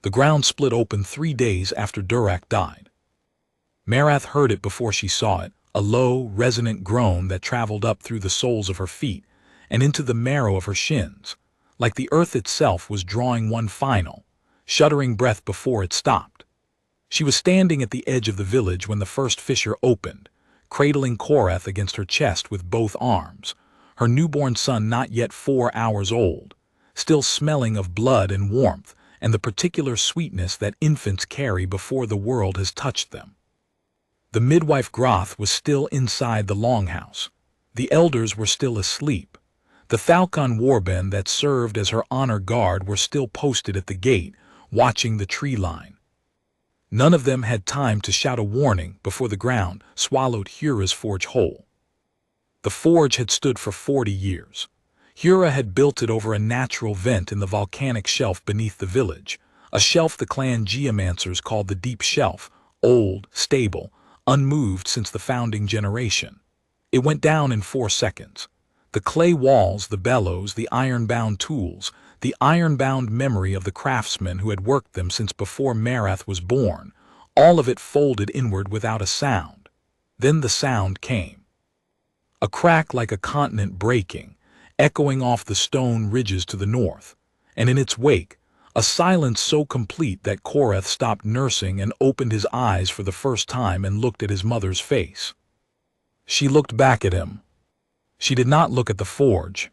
The ground split open 3 days after Durak died. Marath heard it before she saw it, a low, resonant groan that traveled up through the soles of her feet and into the marrow of her shins, like the earth itself was drawing one final, shuddering breath before it stopped. She was standing at the edge of the village when the first fissure opened, cradling Korath against her chest with both arms, her newborn son not yet 4 hours old, still smelling of blood and warmth and the particular sweetness that infants carry before the world has touched them. The midwife Groth was still inside the longhouse. The elders were still asleep. The Thalcon warband that served as her honor guard were still posted at the gate, watching the tree line. None of them had time to shout a warning before the ground swallowed Hura's forge whole. The forge had stood for 40 years. Hura had built it over a natural vent in the volcanic shelf beneath the village, a shelf the clan geomancers called the Deep Shelf, old, stable, unmoved since the founding generation. It went down in 4 seconds. The clay walls, the bellows, the iron-bound tools, the iron-bound memory of the craftsmen who had worked them since before Marath was born, all of it folded inward without a sound. Then the sound came. A crack like a continent breaking, echoing off the stone ridges to the north, and in its wake, a silence so complete that Korath stopped nursing and opened his eyes for the first time and looked at his mother's face. She looked back at him. She did not look at the forge.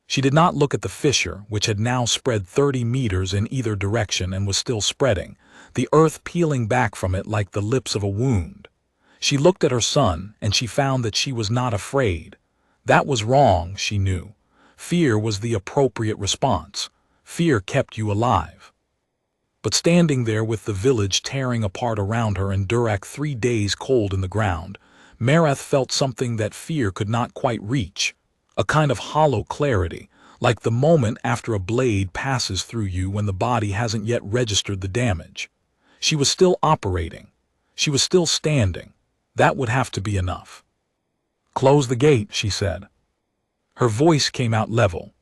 She did not look at the fissure, which had now spread 30 meters in either direction and was still spreading, the earth peeling back from it like the lips of a wound. She looked at her son, and she found that she was not afraid. That was wrong, she knew. Fear was the appropriate response. Fear kept you alive. But standing there with the village tearing apart around her and Durak 3 days cold in the ground, Marath felt something that fear could not quite reach, a kind of hollow clarity, like the moment after a blade passes through you when the body hasn't yet registered the damage. She was still operating. She was still standing. That would have to be enough. "Close the gate," she said. Her voice came out level.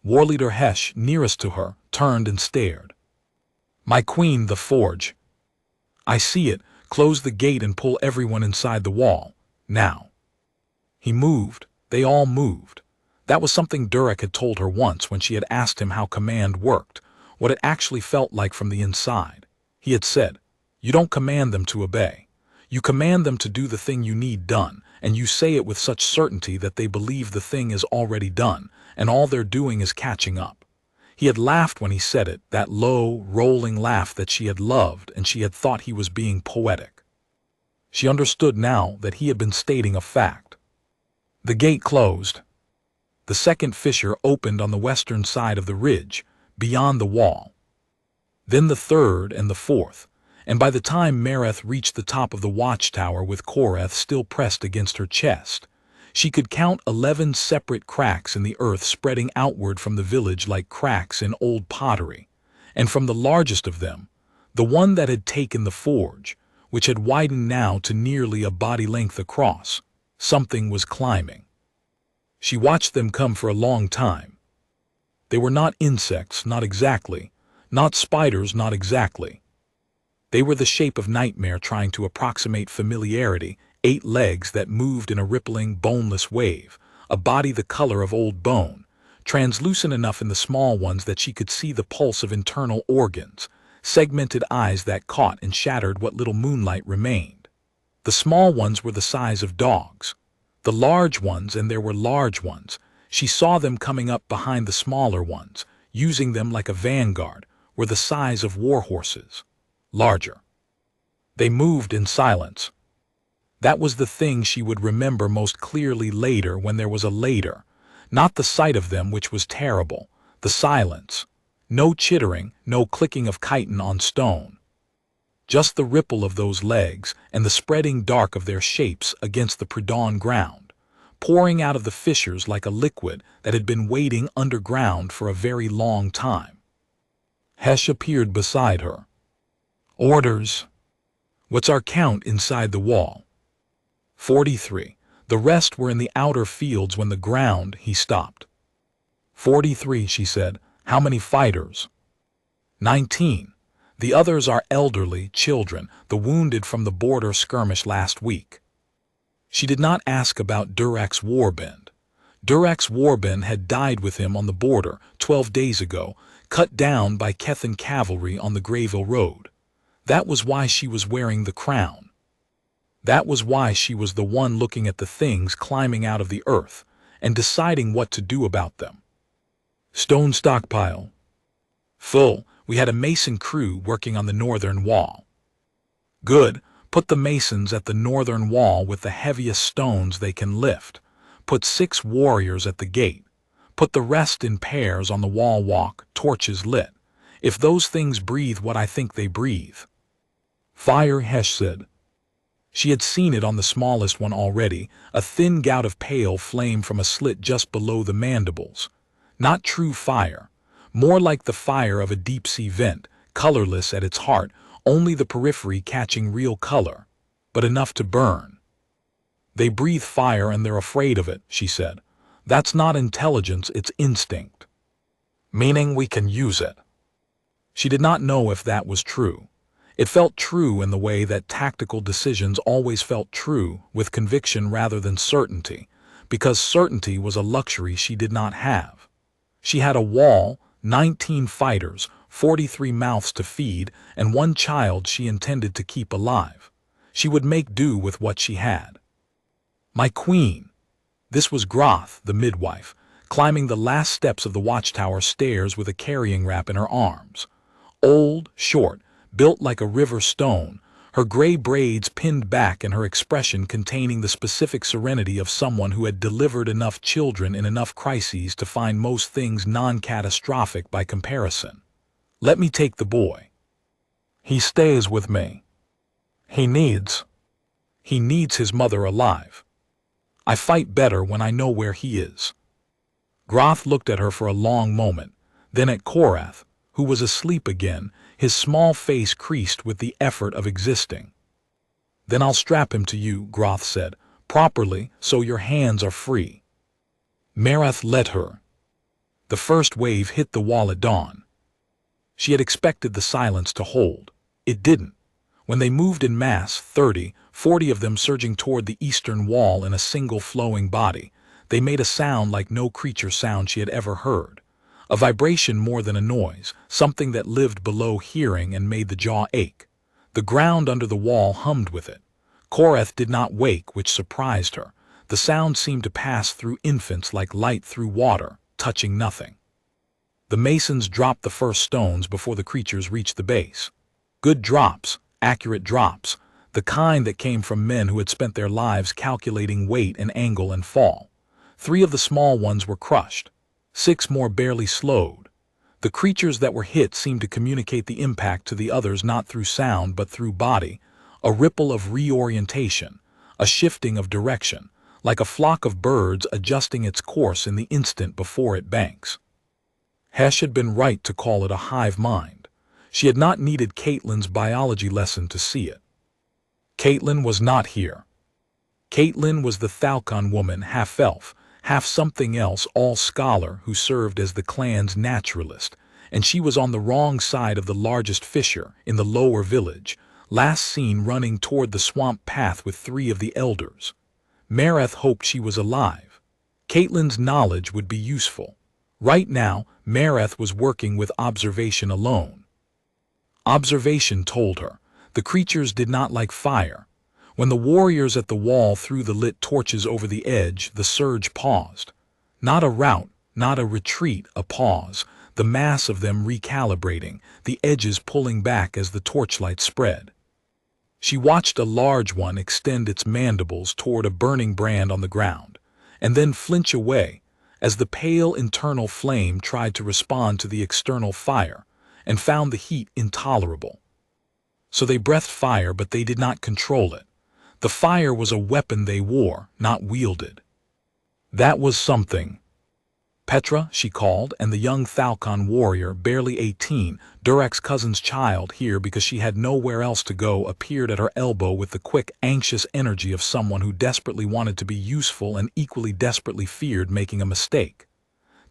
Warleader Hesh, nearest to her, turned and stared. "My queen, the forge." "I see it. Close the gate and pull everyone inside the wall. Now." He moved. They all moved. That was something Durak had told her once when she had asked him how command worked, what it actually felt like from the inside. He had said, "You don't command them to obey. You command them to do the thing you need done, and you say it with such certainty that they believe the thing is already done, and all they're doing is catching up." He had laughed when he said it, that low, rolling laugh that she had loved, and she had thought he was being poetic. She understood now that he had been stating a fact. The gate closed. The second fissure opened on the western side of the ridge, beyond the wall. Then the third and the fourth, and by the time Marath reached the top of the watchtower with Korath still pressed against her chest, she could count 11 separate cracks in the earth spreading outward from the village like cracks in old pottery, and from the largest of them, the one that had taken the forge, which had widened now to nearly a body length across, something was climbing. She watched them come for a long time. They were not insects, not exactly, not spiders, not exactly. They were the shape of nightmare trying to approximate familiarity, 8 legs that moved in a rippling, boneless wave, a body the color of old bone, translucent enough in the small ones that she could see the pulse of internal organs, segmented eyes that caught and shattered what little moonlight remained. The small ones were the size of dogs. The large ones, and there were large ones, she saw them coming up behind the smaller ones, using them like a vanguard, were the size of war horses. Larger. They moved in silence. That was the thing she would remember most clearly later when there was a later, not the sight of them which was terrible, the silence. No chittering, no clicking of chitin on stone. Just the ripple of those legs and the spreading dark of their shapes against the pre-dawn ground, pouring out of the fissures like a liquid that had been waiting underground for a very long time. Hesh appeared beside her. "Orders." "What's our count inside the wall?" 43. The rest were in the outer fields when the ground, he stopped. 43, she said. "How many fighters?" 19. The others are elderly, children, the wounded from the border skirmish last week. She did not ask about Durek's warband. Durek's warband had died with him on the border 12 days ago, cut down by Kethan cavalry on the Grayville Road. That was why she was wearing the crown. That was why she was the one looking at the things climbing out of the earth and deciding what to do about them. Stone stockpile. Full. We had a mason crew working on the northern wall. Good. Put the masons at the northern wall with the heaviest stones they can lift. Put 6 warriors at the gate. Put the rest in pairs on the wall walk, torches lit. If those things breathe what I think they breathe. Fire, Hesh said. She had seen it on the smallest one already, a thin gout of pale flame from a slit just below the mandibles. Not true fire. More like the fire of a deep-sea vent, colorless at its heart, only the periphery catching real color, but enough to burn. They breathe fire and they're afraid of it, she said. That's not intelligence, it's instinct. Meaning we can use it. She did not know if that was true. It felt true in the way that tactical decisions always felt true, with conviction rather than certainty, because certainty was a luxury she did not have. She had a wall, 19 fighters, 43 mouths to feed, and 1 child she intended to keep alive. She would make do with what she had. My queen. This was Groth, the midwife, climbing the last steps of the watchtower stairs with a carrying wrap in her arms. Old, short, built like a river stone, her gray braids pinned back and her expression containing the specific serenity of someone who had delivered enough children in enough crises to find most things non-catastrophic by comparison. Let me take the boy. He stays with me. He needs his mother alive. I fight better when I know where he is. Groth looked at her for a long moment, then at Korath, who was asleep again, his small face creased with the effort of existing. Then I'll strap him to you, Groth said, properly, so your hands are free. Marath let her. The first wave hit the wall at dawn. She had expected the silence to hold. It didn't. When they moved in mass, 30, 40 of them surging toward the eastern wall in a single flowing body, they made a sound like no creature sound she had ever heard. A vibration more than a noise, something that lived below hearing and made the jaw ache. The ground under the wall hummed with it. Korath did not wake, which surprised her. The sound seemed to pass through infants like light through water, touching nothing. The masons dropped the first stones before the creatures reached the base. Good drops, accurate drops, the kind that came from men who had spent their lives calculating weight and angle and fall. 3 of the small ones were crushed. 6 more barely slowed. The creatures that were hit seemed to communicate the impact to the others not through sound but through body, a ripple of reorientation, a shifting of direction, like a flock of birds adjusting its course in the instant before it banks. Hesh had been right to call it a hive mind. She had not needed Caitlin's biology lesson to see it. Caitlin was not here. Caitlin was the Thalcon woman, half-elf, half something else, all scholar, who served as the clan's naturalist, and she was on the wrong side of the largest fissure in the lower village, last seen running toward the swamp path with 3 of the elders. Marath hoped she was alive. Caitlin's knowledge would be useful. Right now, Marath was working with observation alone. Observation told her the creatures did not like fire. When the warriors at the wall threw the lit torches over the edge, the surge paused. Not a rout, not a retreat, a pause, the mass of them recalibrating, the edges pulling back as the torchlight spread. She watched a large one extend its mandibles toward a burning brand on the ground, and then flinch away as the pale internal flame tried to respond to the external fire and found the heat intolerable. So they breathed fire, but they did not control it. The fire was a weapon they wore, not wielded. That was something. Petra, she called, and the young Thalcon warrior, barely 18, Durek's cousin's child, here because she had nowhere else to go, appeared at her elbow with the quick, anxious energy of someone who desperately wanted to be useful and equally desperately feared making a mistake.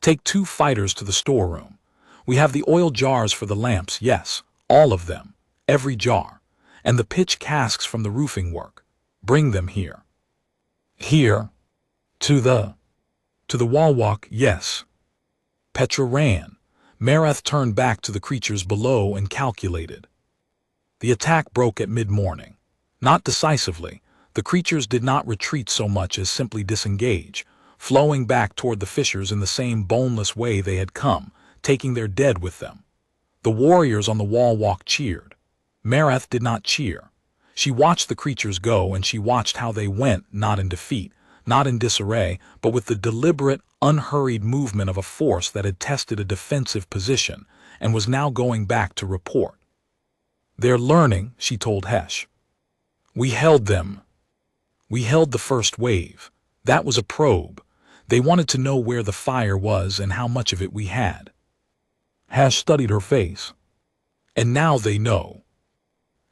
Take 2 fighters to the storeroom. We have the oil jars for the lamps, yes, all of them, every jar, and the pitch casks from the roofing work. Bring them here. Here? To the wall walk, yes. Petra ran. Marath turned back to the creatures below and calculated. The attack broke at mid-morning. Not decisively. The creatures did not retreat so much as simply disengage, flowing back toward the fissures in the same boneless way they had come, taking their dead with them. The warriors on the wall walk cheered. Marath did not cheer. She watched the creatures go, and she watched how they went, not in defeat, not in disarray, but with the deliberate, unhurried movement of a force that had tested a defensive position and was now going back to report. They're learning, she told Hesh. We held them. We held the first wave. That was a probe. They wanted to know where the fire was and how much of it we had. Hesh studied her face. And now they know.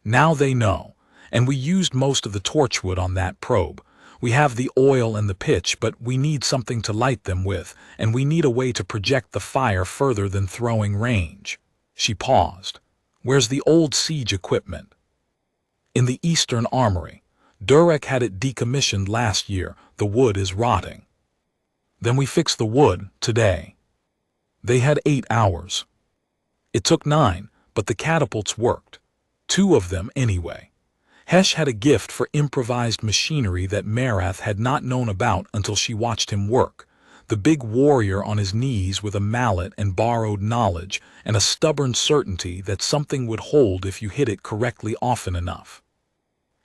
Now they know. And we used most of the torchwood on that probe. We have the oil and the pitch, but we need something to light them with, and we need a way to project the fire further than throwing range. She paused. Where's the old siege equipment? In the Eastern Armory. Durek had it decommissioned last year. The wood is rotting. Then we fix the wood today. They had 8 hours. It took 9, but the catapults worked. 2 of them anyway. Hesh had a gift for improvised machinery that Marath had not known about until she watched him work. The big warrior on his knees with a mallet and borrowed knowledge and a stubborn certainty that something would hold if you hit it correctly often enough.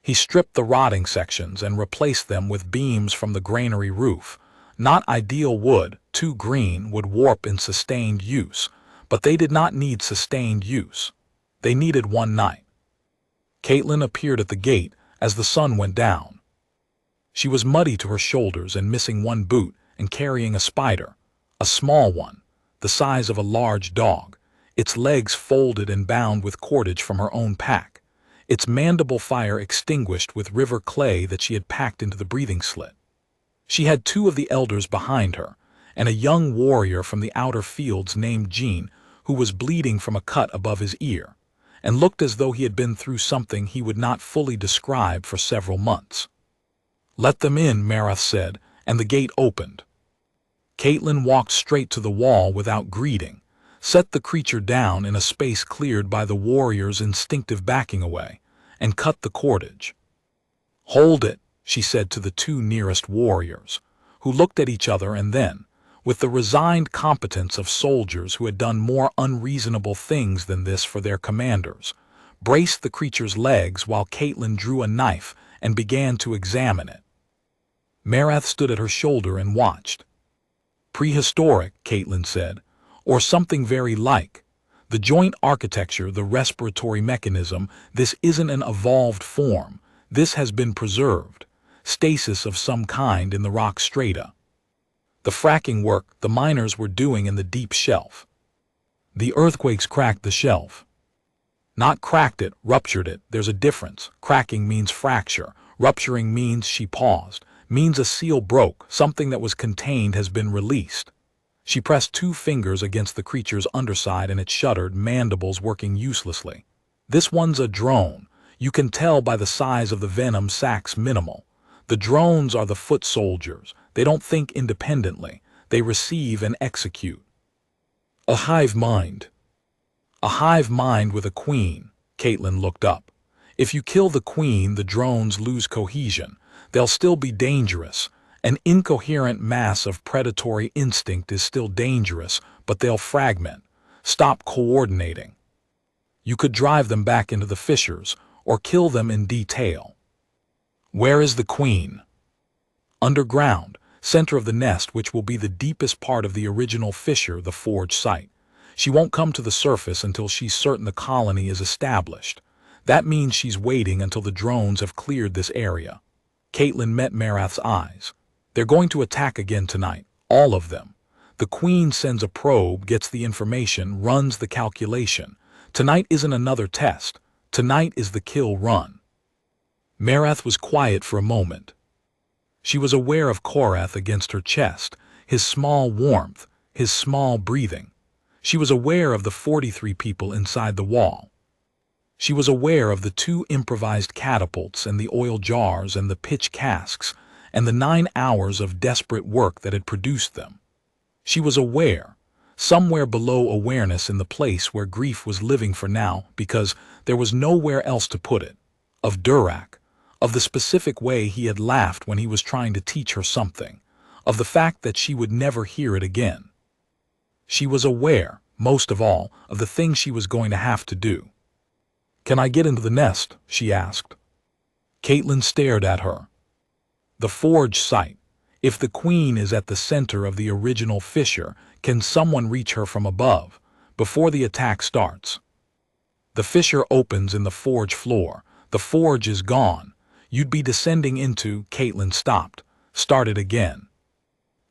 He stripped the rotting sections and replaced them with beams from the granary roof. Not ideal wood, too green, would warp in sustained use, but they did not need sustained use. They needed one night. Caitlin appeared at the gate as the sun went down. She was muddy to her shoulders and missing one boot and carrying a spider, a small one, the size of a large dog, its legs folded and bound with cordage from her own pack, its mandible fire extinguished with river clay that she had packed into the breathing slit. She had 2 of the elders behind her, and a young warrior from the outer fields named Jean, who was bleeding from a cut above his ear, and looked as though he had been through something he would not fully describe for several months. Let them in, Marath said, and the gate opened. Caitlin walked straight to the wall without greeting, set the creature down in a space cleared by the warrior's instinctive backing away, and cut the cordage. Hold it, she said to the 2 nearest warriors, who looked at each other and then, with the resigned competence of soldiers who had done more unreasonable things than this for their commanders, braced the creature's legs while Caitlin drew a knife and began to examine it. Marath stood at her shoulder and watched. Prehistoric, Caitlin said, or something very like. The joint architecture, the respiratory mechanism, this isn't an evolved form. This has been preserved. Stasis of some kind in the rock strata. The fracking work the miners were doing in the deep shelf. The earthquakes cracked the shelf. Not cracked it, ruptured it. There's a difference. Cracking means fracture. Rupturing means, she paused, means a seal broke, something that was contained has been released. She pressed 2 fingers against the creature's underside and it shuddered, mandibles working uselessly. This one's a drone. You can tell by the size of the venom sacs minimal. The drones are the foot soldiers. They don't think independently. They receive and execute. A hive mind. A hive mind with a queen. Caitlin looked up. If you kill the queen, the drones lose cohesion. They'll still be dangerous. An incoherent mass of predatory instinct is still dangerous, but they'll fragment, stop coordinating. You could drive them back into the fissures, or kill them in detail. Where is the queen? Underground, center of the nest, which will be the deepest part of the original fissure, the forge site. She won't come to the surface until she's certain the colony is established. That means she's waiting until the drones have cleared this area. Caitlin met Marath's eyes. They're going to attack again tonight, all of them. The queen sends a probe, gets the information, runs the calculation. Tonight isn't another test. Tonight is the kill run. Marath was quiet for a moment. She was aware of Korath against her chest, his small warmth, his small breathing. She was aware of the 43 people inside the wall. She was aware of the 2 improvised catapults and the oil jars and the pitch casks and the 9 hours of desperate work that had produced them. She was aware, somewhere below awareness in the place where grief was living for now because there was nowhere else to put it, of Durack, of the specific way he had laughed when he was trying to teach her something, of the fact that she would never hear it again. She was aware, most of all, of the thing she was going to have to do. "Can I get into the nest?" she asked. Caitlin stared at her. "The forge site. If the queen is at the center of the original fissure, can someone reach her from above, before the attack starts? The fissure opens in the forge floor. The forge is gone. You'd be descending into—" Caitlin stopped, started again.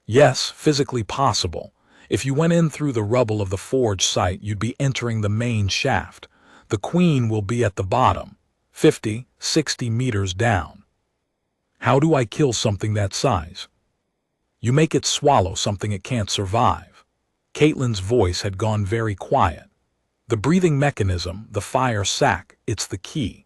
"Yes, physically possible. If you went in through the rubble of the forge site, you'd be entering the main shaft. The queen will be at the bottom, 50, 60 meters down. How do I kill something that size?" "You make it swallow something it can't survive." Caitlin's voice had gone very quiet. "The breathing mechanism, the fire sac, it's the key.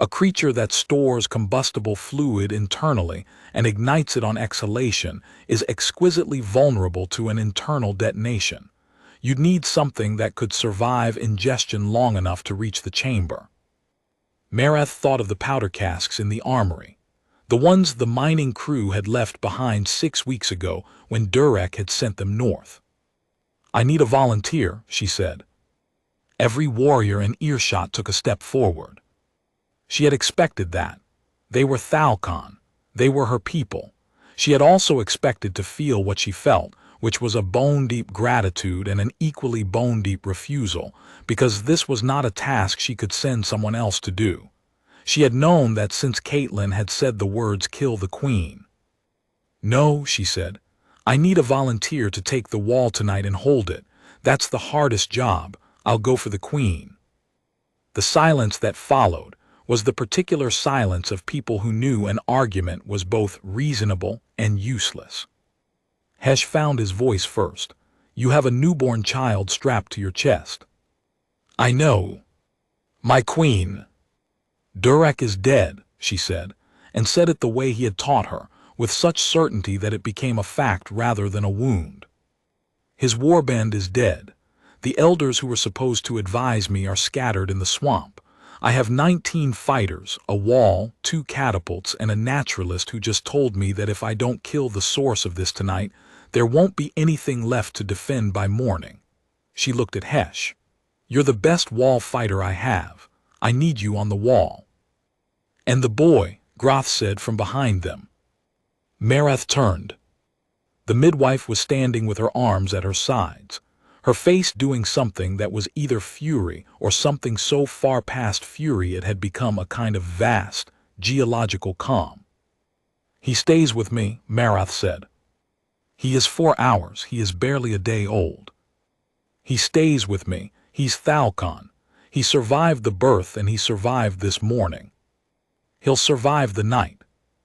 A creature that stores combustible fluid internally and ignites it on exhalation is exquisitely vulnerable to an internal detonation. You'd need something that could survive ingestion long enough to reach the chamber." Marath thought of the powder casks in the armory, the ones the mining crew had left behind 6 weeks ago when Durek had sent them north. "I need a volunteer," she said. Every warrior in earshot took a step forward. She had expected that. They were Thalcon. They were her people. She had also expected to feel what she felt, which was a bone-deep gratitude and an equally bone-deep refusal, because this was not a task she could send someone else to do. She had known that since Caitlin had said the words "kill the queen." "No," she said. "I need a volunteer to take the wall tonight and hold it. That's the hardest job. I'll go for the queen." The silence that followed was the particular silence of people who knew an argument was both reasonable and useless. Hesh found his voice first. "You have a newborn child strapped to your chest." "I know. My queen." "Durek is dead," she said, and said it the way he had taught her, with such certainty that it became a fact rather than a wound. "His warband is dead. The elders who were supposed to advise me are scattered in the swamp. I have 19 fighters, a wall, 2 catapults, and a naturalist who just told me that if I don't kill the source of this tonight, there won't be anything left to defend by morning." She looked at Hesh. "You're the best wall fighter I have. I need you on the wall." "And the boy," Groth said from behind them. Marath turned. The midwife was standing with her arms at her sides, her face doing something that was either fury or something so far past fury it had become a kind of vast, geological calm. "He stays with me," Marath said. "He is 4 hours, he is barely a day old. He stays with me, he's Thalcon. He survived the birth and he survived this morning. He'll survive the night."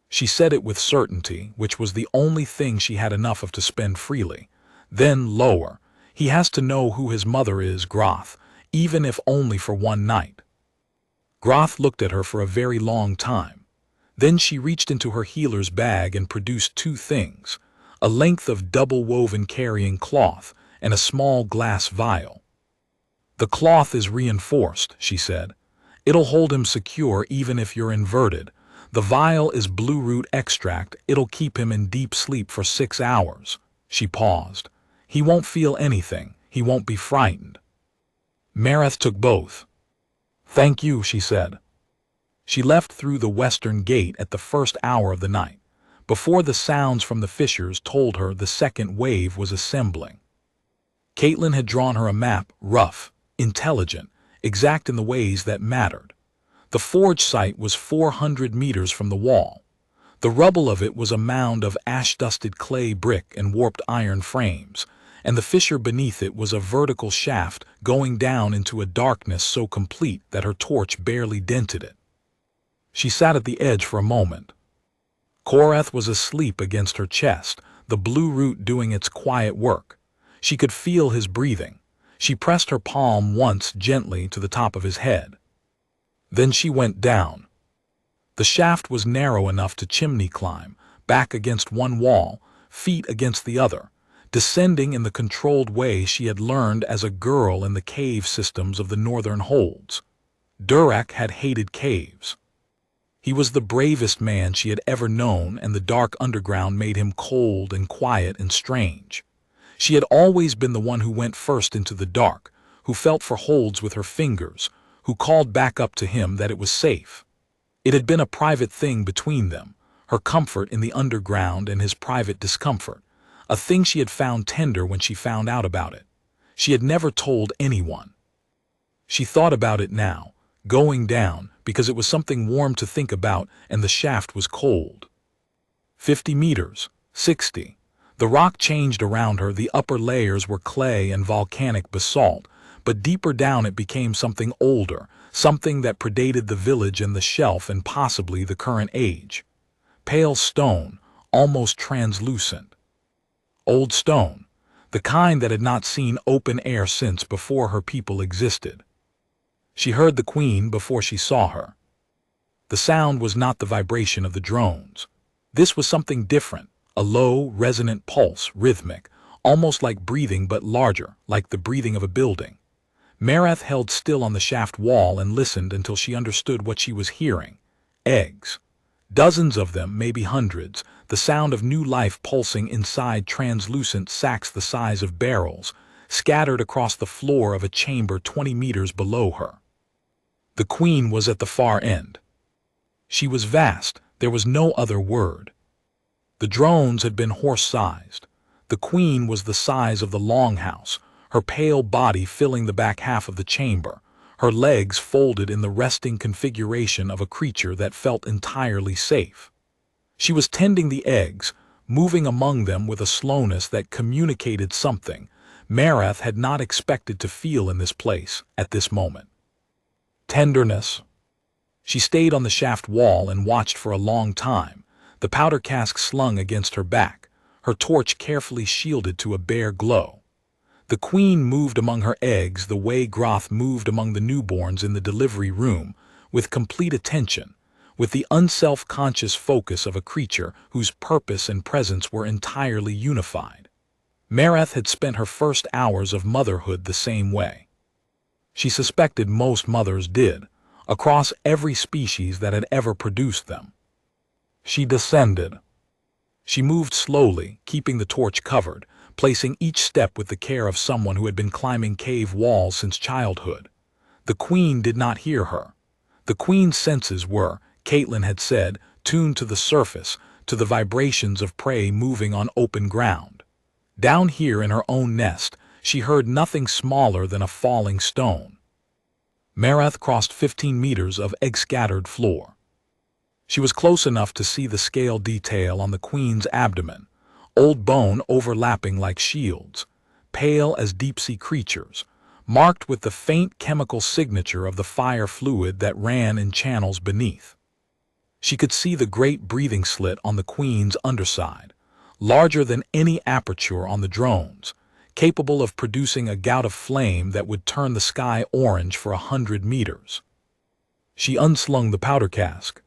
She said it with certainty, which was the only thing she had enough of to spend freely. Then, lower, "He has to know who his mother is, Groth, even if only for one night." Groth looked at her for a very long time. Then she reached into her healer's bag and produced 2 things, a length of double-woven carrying cloth and a small glass vial. "The cloth is reinforced," she said. "It'll hold him secure even if you're inverted. The vial is blue root extract. It'll keep him in deep sleep for 6 hours. She paused. "He won't feel anything. He won't be frightened." Marath took both. "Thank you," she said. She left through the western gate at the first hour of the night, before the sounds from the fissures told her the second wave was assembling. Caitlin had drawn her a map, rough, intelligent, exact in the ways that mattered. The forge site was 400 meters from the wall. The rubble of it was a mound of ash-dusted clay brick and warped iron frames, and the fissure beneath it was a vertical shaft going down into a darkness so complete that her torch barely dented it. She sat at the edge for a moment. Korath was asleep against her chest, the blue root doing its quiet work. She could feel his breathing. She pressed her palm once gently to the top of his head. Then she went down. The shaft was narrow enough to chimney climb, back against one wall, feet against the other, descending in the controlled way she had learned as a girl in the cave systems of the northern holds. Durak had hated caves. He was the bravest man she had ever known, and the dark underground made him cold and quiet and strange. She had always been the one who went first into the dark, who felt for holds with her fingers, who called back up to him that it was safe. It had been a private thing between them, her comfort in the underground and his private discomfort, a thing she had found tender when she found out about it. She had never told anyone. She thought about it now, going down, because it was something warm to think about and the shaft was cold. 50 meters, 60. The rock changed around her. The upper layers were clay and volcanic basalt, but deeper down it became something older, something that predated the village and the shelf and possibly the current age. Pale stone, almost translucent. Old stone, the kind that had not seen open air since before her people existed. She heard the queen before she saw her. The sound was not the vibration of the drones. This was something different, a low, resonant pulse, rhythmic, almost like breathing but larger, like the breathing of a building. Marath held still on the shaft wall and listened until she understood what she was hearing. Eggs. Dozens of them, maybe hundreds, the sound of new life pulsing inside translucent sacks the size of barrels, scattered across the floor of a chamber 20 meters below her. The queen was at the far end. She was vast, there was no other word. The drones had been horse-sized. The queen was the size of the longhouse, her pale body filling the back half of the chamber, her legs folded in the resting configuration of a creature that felt entirely safe. She was tending the eggs, moving among them with a slowness that communicated something Marath had not expected to feel in this place at this moment. Tenderness. She stayed on the shaft wall and watched for a long time, the powder cask slung against her back, her torch carefully shielded to a bare glow. The queen moved among her eggs the way Groth moved among the newborns in the delivery room, with complete attention, with the unself-conscious focus of a creature whose purpose and presence were entirely unified. Marath had spent her first hours of motherhood the same way. She suspected most mothers did, across every species that had ever produced them. She descended. She moved slowly, keeping the torch covered, placing each step with the care of someone who had been climbing cave walls since childhood. The queen did not hear her. The queen's senses were, Caitlin had said, tuned to the surface, to the vibrations of prey moving on open ground. Down here in her own nest, she heard nothing smaller than a falling stone. Marath crossed 15 meters of egg-scattered floor. She was close enough to see the scale detail on the queen's abdomen, old bone overlapping like shields, pale as deep-sea creatures, marked with the faint chemical signature of the fire fluid that ran in channels beneath. She could see the great breathing slit on the queen's underside, larger than any aperture on the drones, capable of producing a gout of flame that would turn the sky orange for 100 meters. She unslung the powder cask.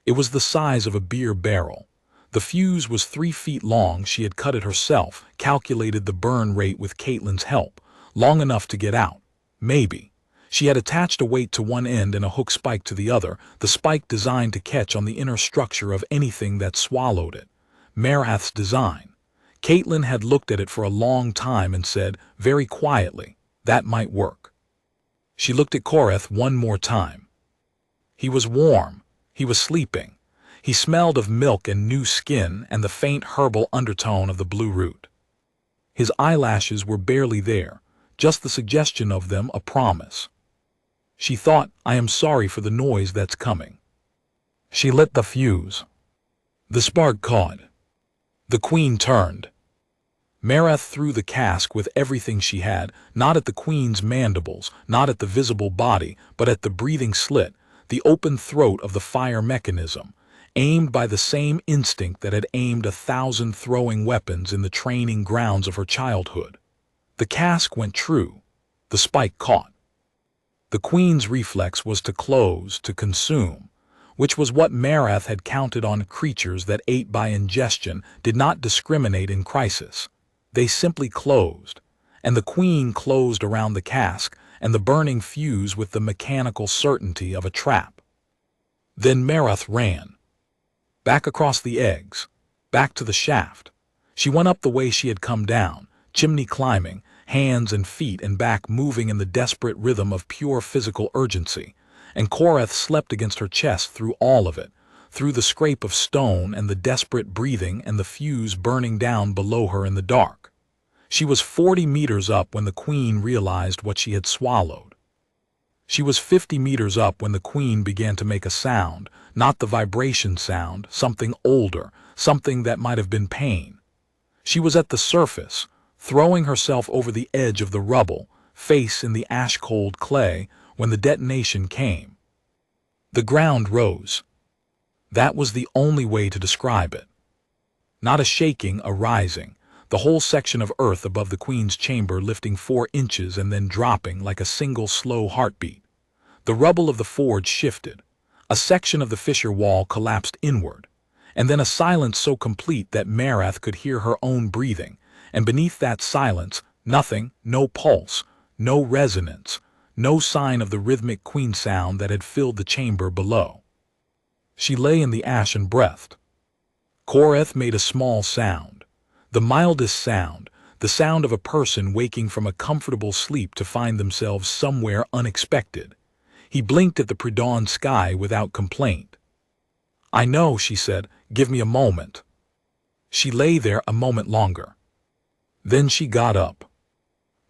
It was the size of a beer barrel. The fuse was 3 feet long. She had cut it herself, calculated the burn rate with Caitlin's help, long enough to get out. Maybe. She had attached a weight to one end and a hook spike to the other, the spike designed to catch on the inner structure of anything that swallowed it. Marath's design. Caitlin had looked at it for a long time and said, very quietly, that might work. She looked at Koreth one more time. He was warm. He was sleeping. He smelled of milk and new skin and the faint herbal undertone of the blue root. His eyelashes were barely there, just the suggestion of them, a promise. She thought, I am sorry for the noise that's coming. She lit the fuse. The spark caught. The queen turned. Marath threw the cask with everything she had, not at the queen's mandibles, not at the visible body, but at the breathing slit, the open throat of the fire mechanism, aimed by the same instinct that had aimed 1,000 throwing weapons in the training grounds of her childhood. The cask went true. The spike caught. The queen's reflex was to close, to consume, which was what Marath had counted on. Creatures that ate by ingestion did not discriminate in crisis. They simply closed, and the queen closed around the cask and the burning fuse with the mechanical certainty of a trap. Then Marath ran. Back across the eggs, back to the shaft. She went up the way she had come down, chimney climbing, hands and feet and back moving in the desperate rhythm of pure physical urgency, and Korath slept against her chest through all of it, through the scrape of stone and the desperate breathing and the fuse burning down below her in the dark. She was 40 meters up when the queen realized what she had swallowed. She was 50 meters up when the queen began to make a sound, not the vibration sound, something older, something that might have been pain. She was at the surface, throwing herself over the edge of the rubble, face in the ash-cold clay, when the detonation came. The ground rose. That was the only way to describe it. Not a shaking, a rising, the whole section of earth above the queen's chamber lifting 4 inches and then dropping like a single slow heartbeat. The rubble of the forge shifted. A section of the fissure wall collapsed inward, and then a silence so complete that Marath could hear her own breathing, and beneath that silence, nothing, no pulse, no resonance, no sign of the rhythmic queen sound that had filled the chamber below. She lay in the ash and breathed. Korath made a small sound, the mildest sound, the sound of a person waking from a comfortable sleep to find themselves somewhere unexpected. He blinked at the pre-dawn sky without complaint. "I know," she said, "give me a moment." She lay there a moment longer. Then she got up.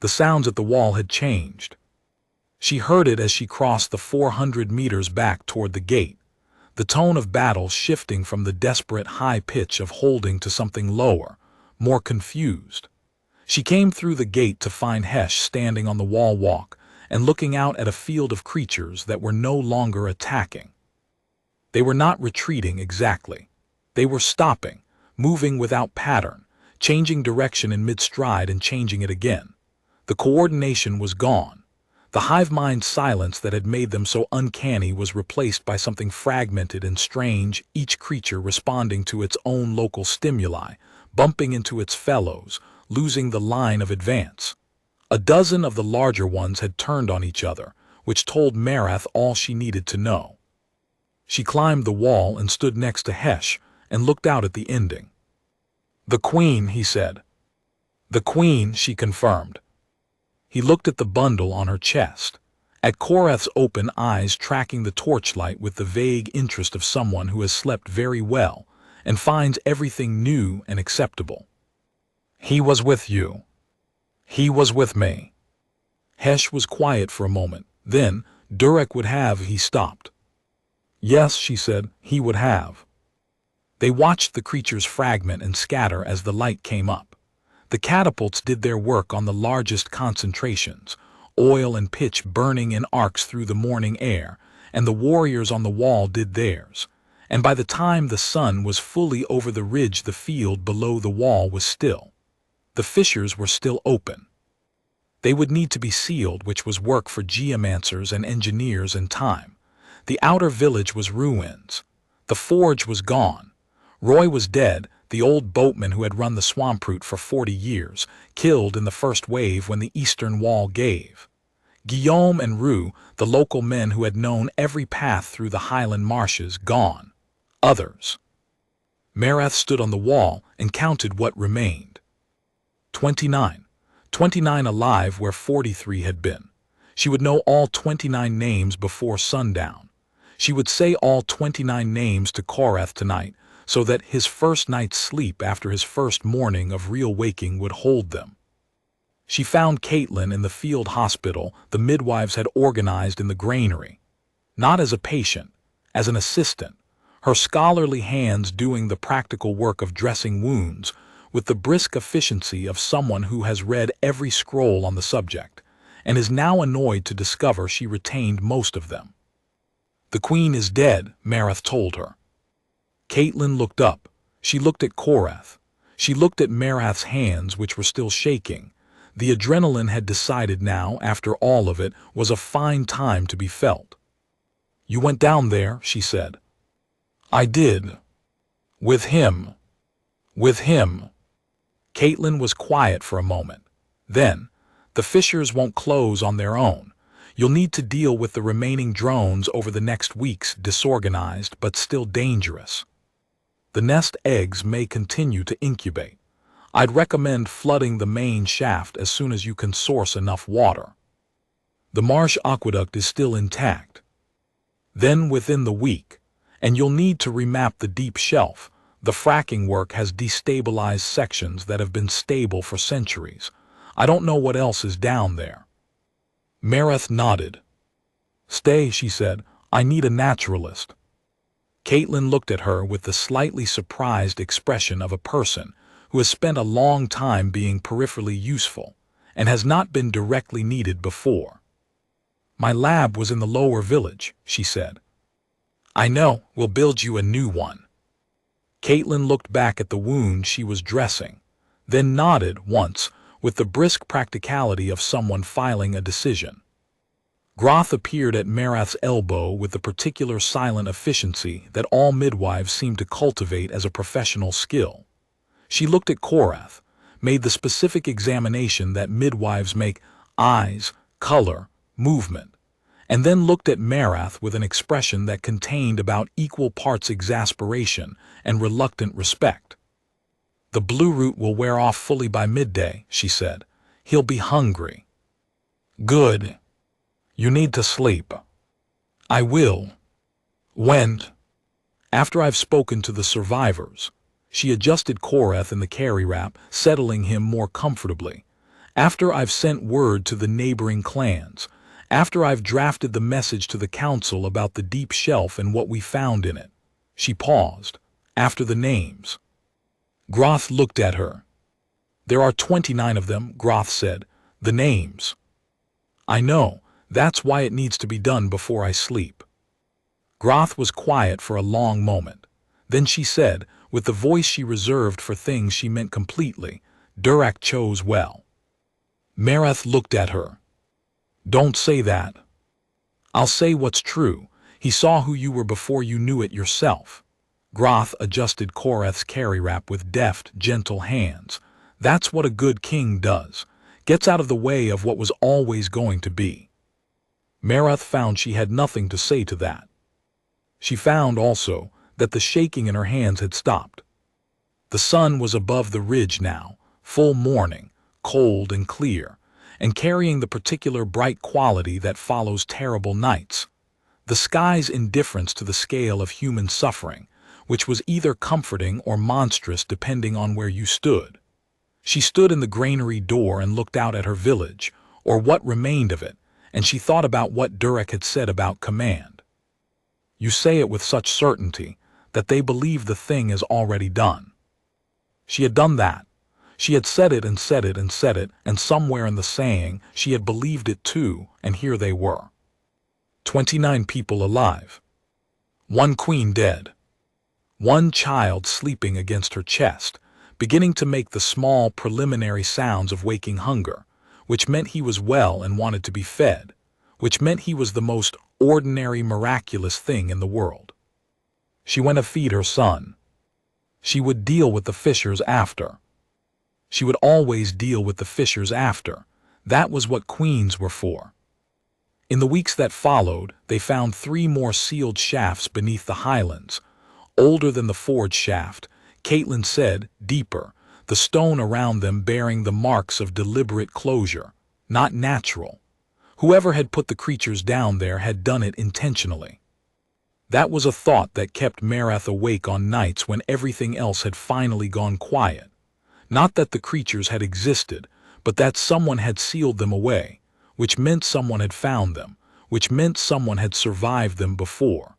The sounds at the wall had changed. She heard it as she crossed the 400 meters back toward the gate, the tone of battle shifting from the desperate high pitch of holding to something lower, more confused. She came through the gate to find Hesh standing on the wall walk and looking out at a field of creatures that were no longer attacking. They were not retreating exactly. They were stopping, moving without pattern, changing direction in mid-stride and changing it again. The coordination was gone. The hive-mind silence that had made them so uncanny was replaced by something fragmented and strange, each creature responding to its own local stimuli, bumping into its fellows, losing the line of advance. A dozen of the larger ones had turned on each other, which told Marath all she needed to know. She climbed the wall and stood next to Hesh and looked out at the ending. "The queen," he said. "The queen," she confirmed. He looked at the bundle on her chest, at Korath's open eyes tracking the torchlight with the vague interest of someone who has slept very well and finds everything new and acceptable. "He was with you. He was with me." Hesh was quiet for a moment. Then, Durek would have, he stopped. "Yes," she said, "he would have." They watched the creatures fragment and scatter as the light came up. The catapults did their work on the largest concentrations, oil and pitch burning in arcs through the morning air, and the warriors on the wall did theirs. And by the time the sun was fully over the ridge, the field below the wall was still. The fissures were still open. They would need to be sealed, which was work for geomancers and engineers in time. The outer village was ruins. The forge was gone. Roy was dead, the old boatman who had run the swamp route for 40 years, killed in the first wave when the eastern wall gave. Guillaume and Rue, the local men who had known every path through the highland marshes, gone. Others. Marath stood on the wall and counted what remained. 29. 29 alive where 43 had been. She would know all 29 names before sundown. She would say all 29 names to Korath tonight, so that his first night's sleep after his first morning of real waking would hold them. She found Caitlin in the field hospital the midwives had organized in the granary. Not as a patient, as an assistant, her scholarly hands doing the practical work of dressing wounds, with the brisk efficiency of someone who has read every scroll on the subject, and is now annoyed to discover she retained most of them. "The queen is dead," Marath told her. Caitlin looked up. She looked at Korath. She looked at Marath's hands, which were still shaking. The adrenaline had decided now, after all of it, was a fine time to be felt. "You went down there," she said. "I did. With him. With him." Caitlin was quiet for a moment. Then, "The fissures won't close on their own. You'll need to deal with the remaining drones over the next weeks, disorganized but still dangerous. The nest eggs may continue to incubate. I'd recommend flooding the main shaft as soon as you can source enough water. The marsh aqueduct is still intact. Then within the week, and you'll need to remap the deep shelf. The fracking work has destabilized sections that have been stable for centuries. I don't know what else is down there." Mareth nodded. "Stay," she said. "I need a naturalist." Caitlin looked at her with the slightly surprised expression of a person who has spent a long time being peripherally useful and has not been directly needed before. "My lab was in the lower village," she said. "I know, we'll build you a new one." Caitlin looked back at the wound she was dressing, then nodded once with the brisk practicality of someone filing a decision. Groth appeared at Marath's elbow with the particular silent efficiency that all midwives seem to cultivate as a professional skill. She looked at Korath, made the specific examination that midwives make: eyes, color, movement, and then looked at Marath with an expression that contained about equal parts exasperation and reluctant respect. "The blue root will wear off fully by midday," she said. "He'll be hungry." "Good. You need to sleep." "I will." "When?" "After I've spoken to the survivors." She adjusted Korath in the carry wrap, settling him more comfortably. "After I've sent word to the neighboring clans. After I've drafted the message to the council about the deep shelf and what we found in it." She paused. "After the names." Groth looked at her. "There are 29 of them," Groth said. "The names." "I know. That's why it needs to be done before I sleep." Groth was quiet for a long moment. Then she said, with the voice she reserved for things she meant completely, "Durak chose well." Marath looked at her. "Don't say that." "I'll say what's true. He saw who you were before you knew it yourself." Groth adjusted Korath's carry wrap with deft, gentle hands. "That's what a good king does. Gets out of the way of what was always going to be." Marath found she had nothing to say to that. She found, also, that the shaking in her hands had stopped. The sun was above the ridge now, full morning, cold and clear, and carrying the particular bright quality that follows terrible nights. The sky's indifference to the scale of human suffering, which was either comforting or monstrous depending on where you stood. She stood in the granary door and looked out at her village, or what remained of it, and she thought about what Durak had said about command. "You say it with such certainty that they believe the thing is already done." She had done that. She had said it and said it and said it, and somewhere in the saying she had believed it too, and here they were. 29 people alive. 1 queen dead. 1 child sleeping against her chest, beginning to make the small preliminary sounds of waking hunger, which meant he was well and wanted to be fed, which meant he was the most ordinary, miraculous thing in the world. She went to feed her son. She would deal with the fissures after. She would always deal with the fissures after. That was what queens were for. In the weeks that followed, they found 3 more sealed shafts beneath the highlands, older than the forge shaft, Caitlin said, deeper, the stone around them bearing the marks of deliberate closure, not natural. Whoever had put the creatures down there had done it intentionally. That was a thought that kept Marath awake on nights when everything else had finally gone quiet. Not that the creatures had existed, but that someone had sealed them away, which meant someone had found them, which meant someone had survived them before.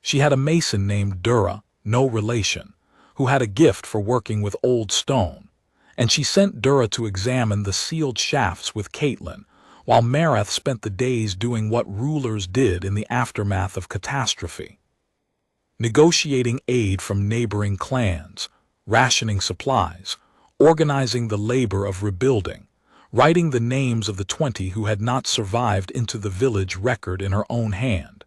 She had a mason named Dura, no relation, who had a gift for working with old stone, and she sent Dura to examine the sealed shafts with Caitlin, while Marath spent the days doing what rulers did in the aftermath of catastrophe. Negotiating aid from neighboring clans, rationing supplies, organizing the labor of rebuilding, writing the names of the 20 who had not survived into the village record in her own hand,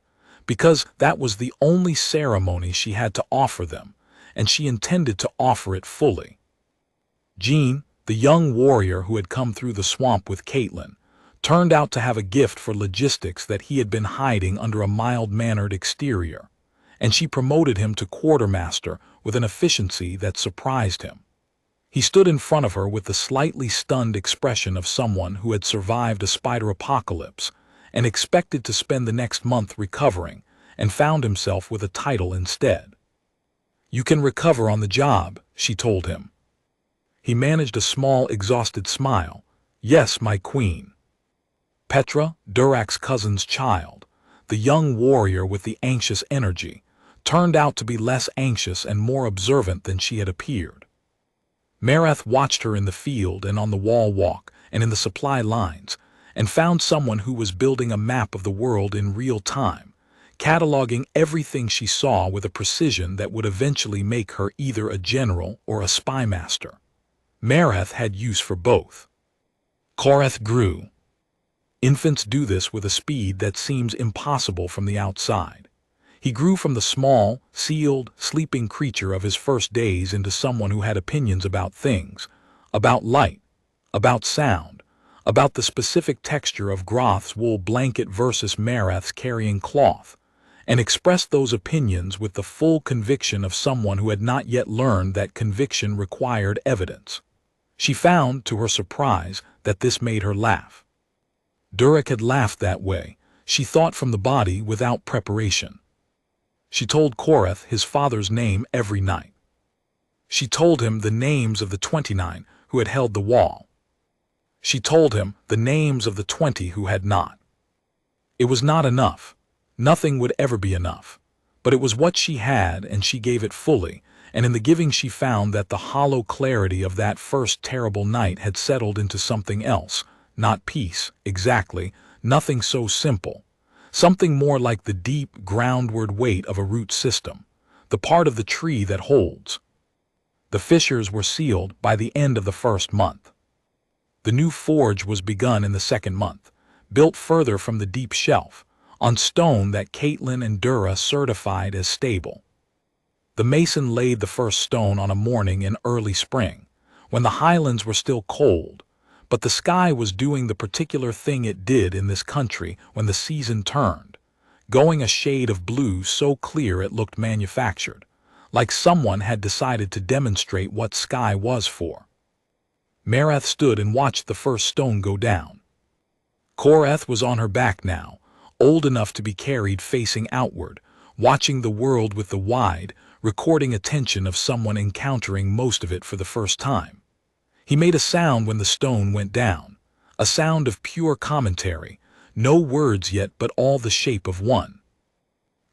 because that was the only ceremony she had to offer them, and she intended to offer it fully. Jean, the young warrior who had come through the swamp with Caitlin, turned out to have a gift for logistics that he had been hiding under a mild-mannered exterior, and she promoted him to quartermaster with an efficiency that surprised him. He stood in front of her with the slightly stunned expression of someone who had survived a spider apocalypse and expected to spend the next month recovering, and found himself with a title instead. "You can recover on the job," she told him. He managed a small, exhausted smile. "Yes, my queen." Petra, Durak's cousin's child, the young warrior with the anxious energy, turned out to be less anxious and more observant than she had appeared. Marath watched her in the field and on the wall walk and in the supply lines, and found someone who was building a map of the world in real time, cataloging everything she saw with a precision that would eventually make her either a general or a spy master. Marath had use for both. Korath grew. Infants do this with a speed that seems impossible from the outside. He grew from the small, sealed, sleeping creature of his first days into someone who had opinions about things, about light, about sound, about the specific texture of Groth's wool blanket versus Marath's carrying cloth, and expressed those opinions with the full conviction of someone who had not yet learned that conviction required evidence. She found, to her surprise, that this made her laugh. Durak had laughed that way, she thought, from the body without preparation. She told Korath his father's name every night. She told him the names of the 29 who had held the wall. She told him the names of the 20 who had not. It was not enough. Nothing would ever be enough. But it was what she had, and she gave it fully, and in the giving she found that the hollow clarity of that first terrible night had settled into something else, not peace, exactly, nothing so simple. Something more like the deep, groundward weight of a root system, the part of the tree that holds. The fissures were sealed by the end of the first month. The new forge was begun in the second month, built further from the deep shelf, on stone that Caitlin and Dura certified as stable. The mason laid the first stone on a morning in early spring, when the highlands were still cold, but the sky was doing the particular thing it did in this country when the season turned, going a shade of blue so clear it looked manufactured, like someone had decided to demonstrate what sky was for. Marath stood and watched the first stone go down. Korath was on her back now, old enough to be carried facing outward, watching the world with the wide, recording attention of someone encountering most of it for the first time. He made a sound when the stone went down, a sound of pure commentary, no words yet but all the shape of one.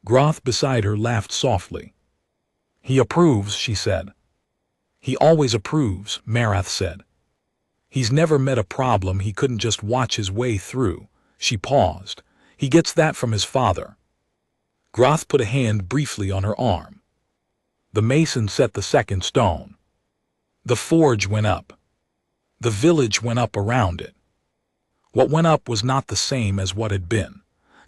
Groth beside her laughed softly. "He approves," she said. "He always approves," Marath said. "He's never met a problem he couldn't just watch his way through." She paused. "He gets that from his father." Groth put a hand briefly on her arm. The mason set the second stone. The forge went up. The village went up around it. What went up was not the same as what had been.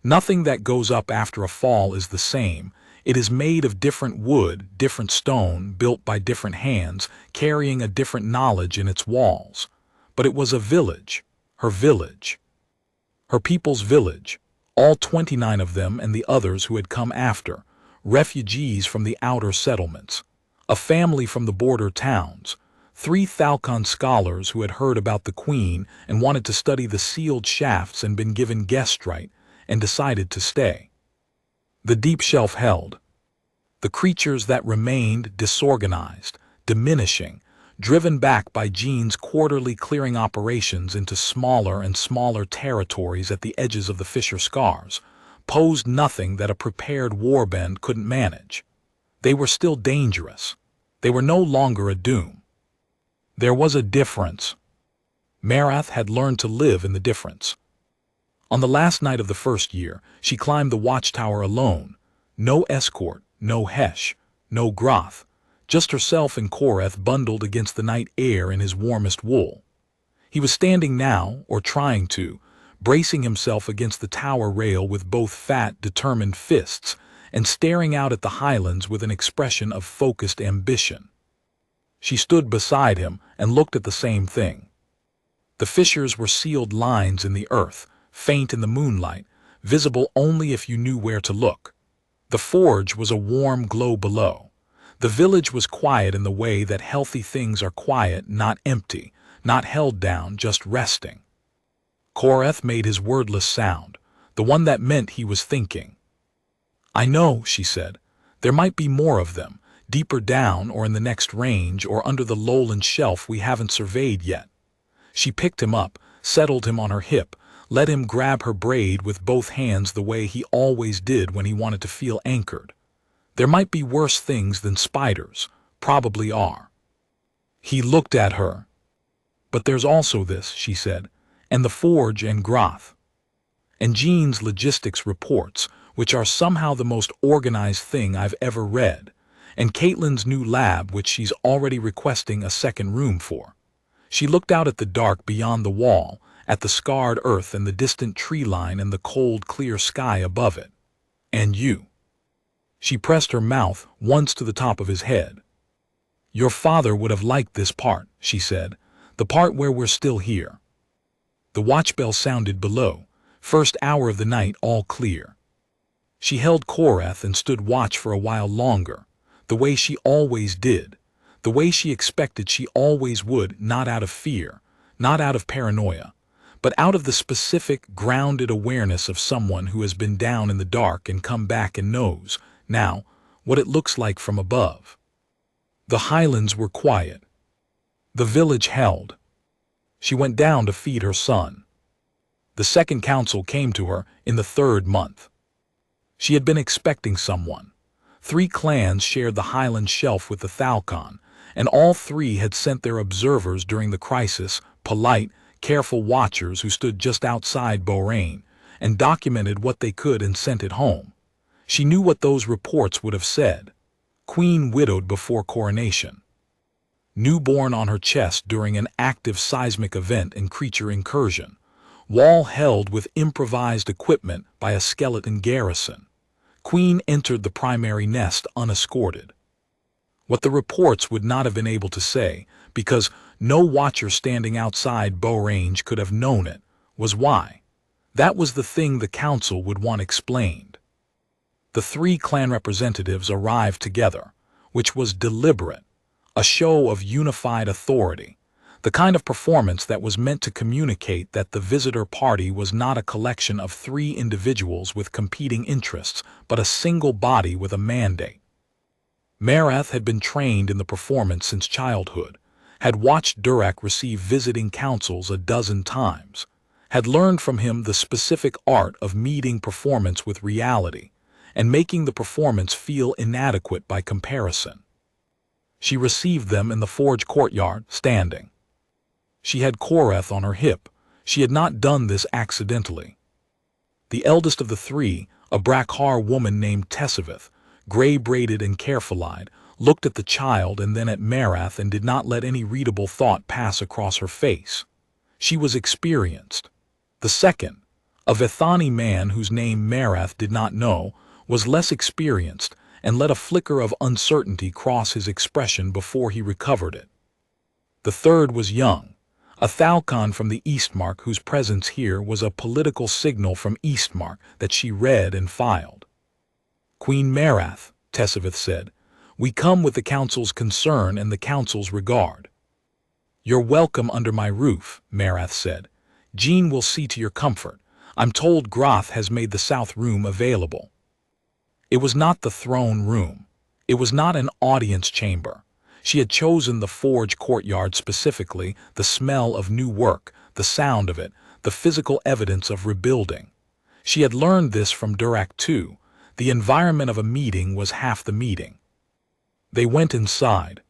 Nothing that goes up after a fall is the same. It is made of different wood, different stone, built by different hands, carrying a different knowledge in its walls. But it was a village, her village. Her people's village, all 29 of them and the others who had come after, refugees from the outer settlements, a family from the border towns, 3 Thalcon scholars who had heard about the Queen and wanted to study the sealed shafts and been given guest right and decided to stay. The deep shelf held. The creatures that remained disorganized, diminishing, driven back by Jean's quarterly clearing operations into smaller and smaller territories at the edges of the fissure scars, posed nothing that a prepared warband couldn't manage. They were still dangerous. They were no longer a doom. There was a difference. Marath had learned to live in the difference. On the last night of the first year, she climbed the watchtower alone. No escort, no Hesh, no Groth, just herself and Korath bundled against the night air in his warmest wool. He was standing now, or trying to, bracing himself against the tower rail with both fat, determined fists, and staring out at the highlands with an expression of focused ambition. She stood beside him and looked at the same thing. The fissures were sealed lines in the earth, faint in the moonlight, visible only if you knew where to look. The forge was a warm glow below. The village was quiet in the way that healthy things are quiet, not empty, not held down, just resting. Korath made his wordless sound, the one that meant he was thinking. "I know," she said. "There might be more of them, deeper down or in the next range or under the lowland shelf we haven't surveyed yet." She picked him up, settled him on her hip, let him grab her braid with both hands the way he always did when he wanted to feel anchored. "There might be worse things than spiders, probably are." He looked at her. "But there's also this," she said, "and the forge and Groth. And Jean's logistics reports, which are somehow the most organized thing I've ever read, and Caitlin's new lab, which she's already requesting a second room for." She looked out at the dark beyond the wall, at the scarred earth and the distant tree line and the cold, clear sky above it. "And you." She pressed her mouth once to the top of his head. "Your father would have liked this part," she said, "the part where we're still here." The watch bell sounded below, first hour of the night all clear. She held Korath and stood watch for a while longer, the way she always did, the way she expected she always would, not out of fear, not out of paranoia, but out of the specific, grounded awareness of someone who has been down in the dark and come back and knows, now, what it looks like from above. The highlands were quiet. The village held. She went down to feed her son. The second council came to her in the 3rd month. She had been expecting someone. 3 clans shared the highland shelf with the Thalcon, and all 3 had sent their observers during the crisis, polite, careful watchers who stood just outside Borain, and documented what they could and sent it home. She knew what those reports would have said. Queen widowed before coronation. Newborn on her chest during an active seismic event and creature incursion. Wall held with improvised equipment by a skeleton garrison. Queen entered the primary nest unescorted. What the reports would not have been able to say, because no watcher standing outside bow range could have known it, was why. That was the thing the council would want explained. The 3 clan representatives arrived together, which was deliberate, a show of unified authority, the kind of performance that was meant to communicate that the visitor party was not a collection of 3 individuals with competing interests, but a single body with a mandate. Marath had been trained in the performance since childhood, had watched Durak receive visiting councils a dozen times, had learned from him the specific art of meeting performance with reality, and making the performance feel inadequate by comparison. She received them in the forge courtyard, standing. She had Korath on her hip. She had not done this accidentally. The eldest of the 3, a Brakhar woman named Tessavith, gray-braided and careful-eyed, looked at the child and then at Marath and did not let any readable thought pass across her face. She was experienced. The second, a Vithani man whose name Marath did not know, was less experienced and let a flicker of uncertainty cross his expression before he recovered it. The third was young, a Thalcon from the Eastmark whose presence here was a political signal from Eastmark that she read and filed. "Queen Marath," Tessavith said, "we come with the council's concern and the council's regard." "You're welcome under my roof," Marath said. "Jean will see to your comfort. I'm told Groth has made the south room available." It was not the throne room. It was not an audience chamber. She had chosen the forge courtyard specifically, the smell of new work, the sound of it, the physical evidence of rebuilding. She had learned this from Durak too. The environment of a meeting was half the meeting. They went inside.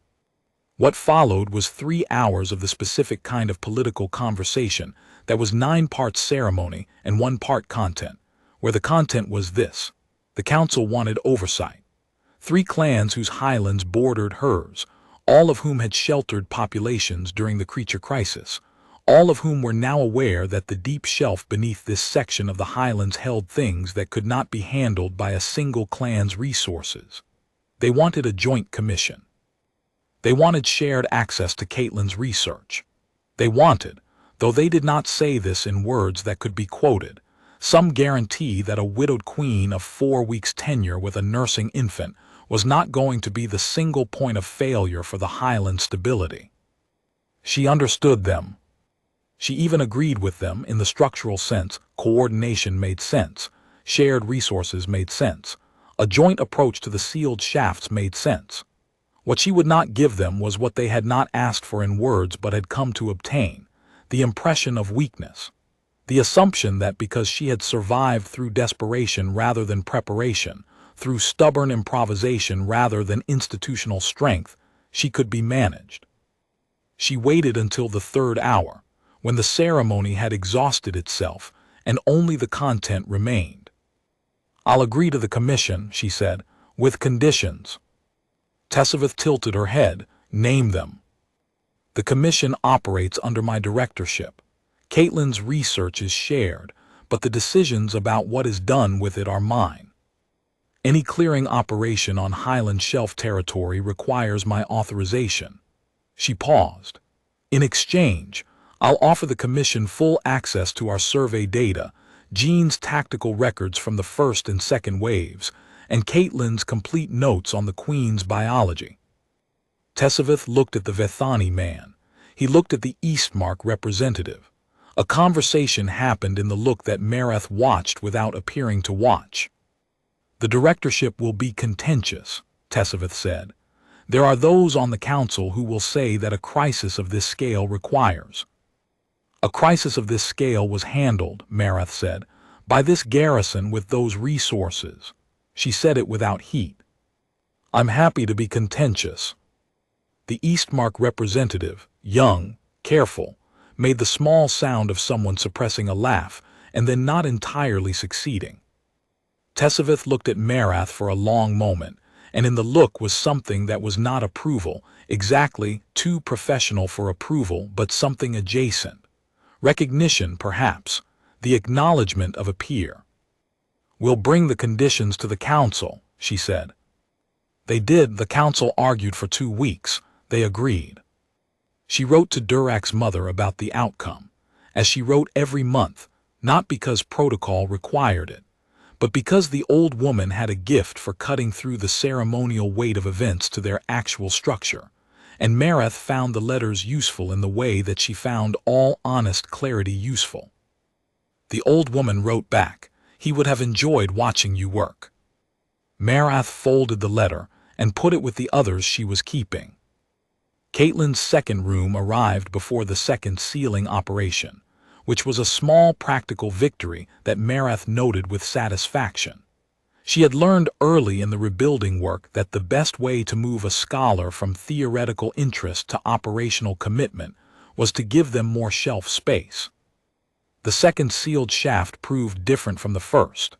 What followed was 3 hours of the specific kind of political conversation that was 9 parts ceremony and 1 part content, where the content was this. The council wanted oversight. 3 clans whose highlands bordered hers, all of whom had sheltered populations during the creature crisis, all of whom were now aware that the deep shelf beneath this section of the highlands held things that could not be handled by a single clan's resources. They wanted a joint commission. They wanted shared access to Caitlyn's research. They wanted, though they did not say this in words that could be quoted, some guarantee that a widowed queen of 4 weeks' tenure with a nursing infant was not going to be the single point of failure for the Highland stability. She understood them. She even agreed with them in the structural sense. Coordination made sense. Shared resources made sense. A joint approach to the sealed shafts made sense. What she would not give them was what they had not asked for in words but had come to obtain, the impression of weakness. The assumption that because she had survived through desperation rather than preparation, through stubborn improvisation rather than institutional strength, she could be managed. She waited until the 3rd hour, when the ceremony had exhausted itself and only the content remained. "I'll agree to the commission," she said, "with conditions." Tessavith tilted her head. "Name them." "The commission operates under my directorship. Caitlyn's research is shared, but the decisions about what is done with it are mine. Any clearing operation on Highland Shelf territory requires my authorization." She paused. "In exchange, I'll offer the commission full access to our survey data, Jean's tactical records from the 1st and 2nd waves, and Caitlyn's complete notes on the Queen's biology." Tessavith looked at the Vethani man. He looked at the Eastmark representative. A conversation happened in the look that Mareth watched without appearing to watch. "The directorship will be contentious," Tessavith said. "There are those on the council who will say that a crisis of this scale requires." "A crisis of this scale was handled," Mareth said, "by this garrison with those resources." She said it without heat. "I'm happy to be contentious." The Eastmark representative, young, careful, made the small sound of someone suppressing a laugh and then not entirely succeeding. Tessavith looked at Marath for a long moment, and in the look was something that was not approval, exactly too professional for approval, but something adjacent. Recognition, perhaps, the acknowledgement of a peer. "We'll bring the conditions to the council," she said. They did. The council argued for 2 weeks. They agreed. She wrote to Durak's mother about the outcome, as she wrote every month, not because protocol required it, but because the old woman had a gift for cutting through the ceremonial weight of events to their actual structure, and Mareth found the letters useful in the way that she found all honest clarity useful. The old woman wrote back, "He would have enjoyed watching you work." Mareth folded the letter and put it with the others she was keeping. Caitlyn's 2nd room arrived before the 2nd sealing operation, which was a small practical victory that Mareth noted with satisfaction. She had learned early in the rebuilding work that the best way to move a scholar from theoretical interest to operational commitment was to give them more shelf space. The 2nd sealed shaft proved different from the 1st.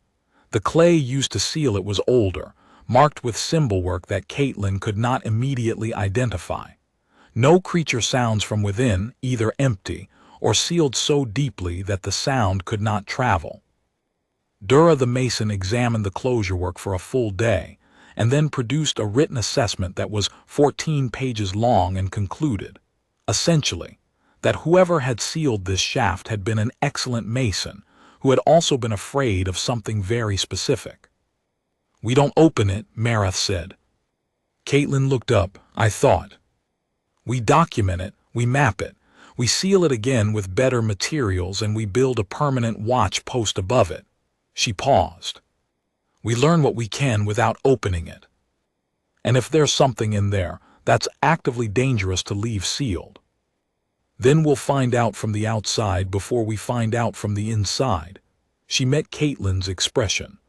The clay used to seal it was older, marked with symbol work that Caitlyn could not immediately identify. No creature sounds from within, either empty or sealed so deeply that the sound could not travel. Dura the mason examined the closure work for a full day, and then produced a written assessment that was 14 pages long and concluded, essentially, that whoever had sealed this shaft had been an excellent mason who had also been afraid of something very specific. "We don't open it," Mareth said. Caitlyn looked up. "I thought. We document it, we map it, we seal it again with better materials, and we build a permanent watch post above it." She paused. "We learn what we can without opening it. And if there's something in there, that's actively dangerous to leave sealed. Then we'll find out from the outside before we find out from the inside." She met Caitlyn's expression.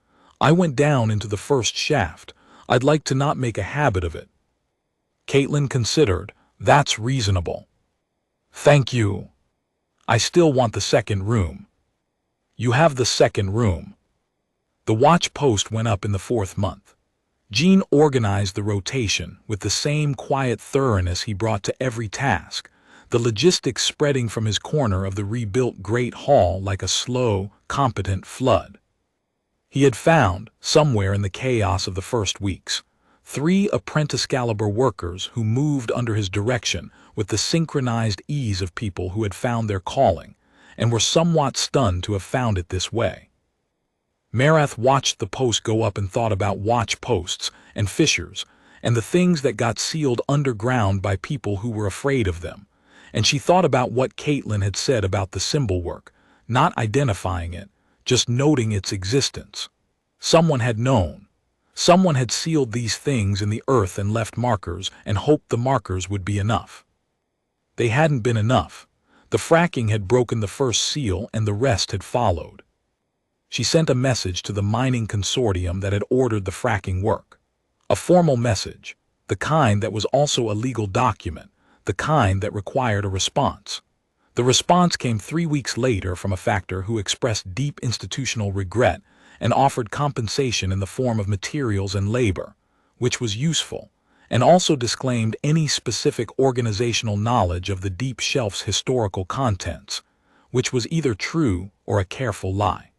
"I went down into the 1st shaft. I'd like to not make a habit of it." Caitlyn considered. "That's reasonable." "Thank you. I still want the 2nd room." "You have the 2nd room." The watch post went up in the 4th month. Jean organized the rotation with the same quiet thoroughness he brought to every task, the logistics spreading from his corner of the rebuilt Great Hall like a slow, competent flood. He had found, somewhere in the chaos of the first weeks, 3 apprentice-caliber workers who moved under his direction with the synchronized ease of people who had found their calling, and were somewhat stunned to have found it this way. Marath watched the post go up and thought about watch posts and fissures, and the things that got sealed underground by people who were afraid of them, and she thought about what Caitlin had said about the symbol work, not identifying it, just noting its existence. Someone had known. Someone had sealed these things in the earth and left markers and hoped the markers would be enough. They hadn't been enough. The fracking had broken the first seal and the rest had followed. She sent a message to the mining consortium that had ordered the fracking work. A formal message, the kind that was also a legal document, the kind that required a response. The response came 3 weeks later from a factor who expressed deep institutional regret and offered compensation in the form of materials and labor, which was useful, and also disclaimed any specific organizational knowledge of the deep shelf's historical contents, which was either true or a careful lie.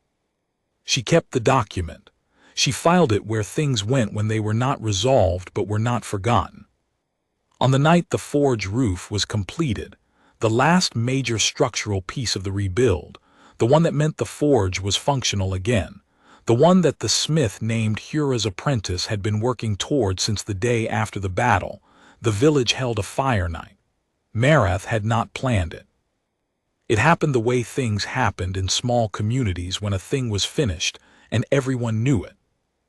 She kept the document. She filed it where things went when they were not resolved but were not forgotten. On the night the forge roof was completed, the last major structural piece of the rebuild, the one that meant the forge was functional again, the one that the smith named Hura's apprentice had been working toward since the day after the battle, the village held a fire night. Marath had not planned it. It happened the way things happened in small communities when a thing was finished and everyone knew it.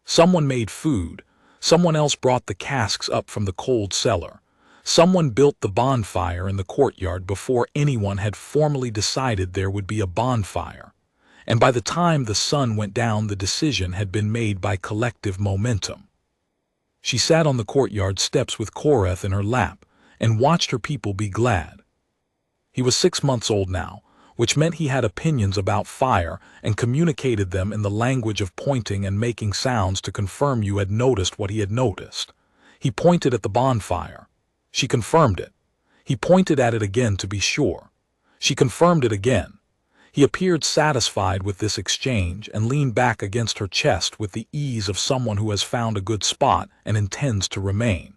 Someone made food, someone else brought the casks up from the cold cellar. Someone built the bonfire in the courtyard before anyone had formally decided there would be a bonfire, and by the time the sun went down the decision had been made by collective momentum. She sat on the courtyard steps with Koreth in her lap and watched her people be glad. He was 6 months old now, which meant he had opinions about fire and communicated them in the language of pointing and making sounds to confirm you had noticed what he had noticed. He pointed at the bonfire. She confirmed it. He pointed at it again to be sure. She confirmed it again. He appeared satisfied with this exchange and leaned back against her chest with the ease of someone who has found a good spot and intends to remain.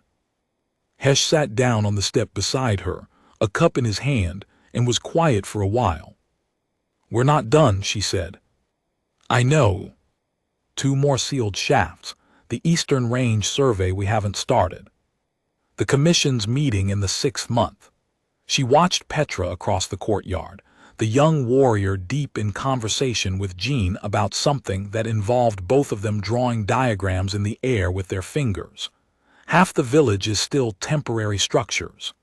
Hesh sat down on the step beside her, a cup in his hand, and was quiet for a while. "We're not done," she said. "I know. 2 more sealed shafts. The Eastern Range survey we haven't started. The commission's meeting in the 6th month." She watched Petra across the courtyard, the young warrior deep in conversation with Jean about something that involved both of them drawing diagrams in the air with their fingers. Half the village is still temporary structures.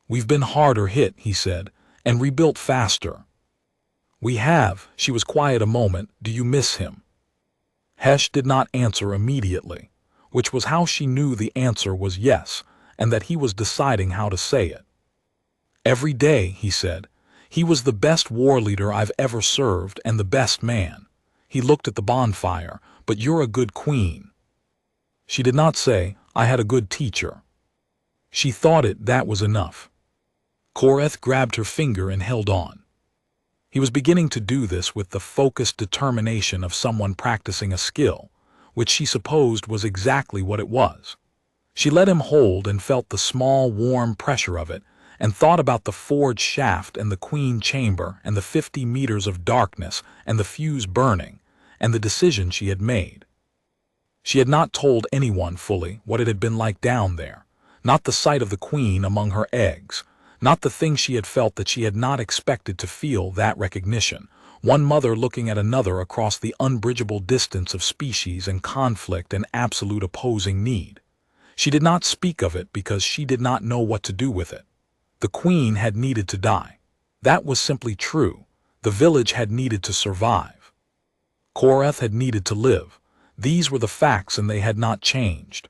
"We've been harder hit," he said, "and rebuilt faster." "We have." She was quiet a moment. "Do you miss him?" Hesh did not answer immediately, which was how she knew the answer was yes, and that he was deciding how to say it. "Every day," he said. "He was the best war leader I've ever served and the best man." He looked at the bonfire. "But you're a good queen." She did not say, "I had a good teacher." She thought that was enough. Koreth grabbed her finger and held on. He was beginning to do this with the focused determination of someone practicing a skill, which she supposed was exactly what it was. She let him hold and felt the small, warm pressure of it, and thought about the forge shaft and the queen chamber and the 50 meters of darkness and the fuse burning, and the decision she had made. She had not told anyone fully what it had been like down there, not the sight of the queen among her eggs, not the thing she had felt that she had not expected to feel, that recognition, one mother looking at another across the unbridgeable distance of species and conflict and absolute opposing need. She did not speak of it because she did not know what to do with it. The queen had needed to die. That was simply true. The village had needed to survive. Koreth had needed to live. These were the facts and they had not changed.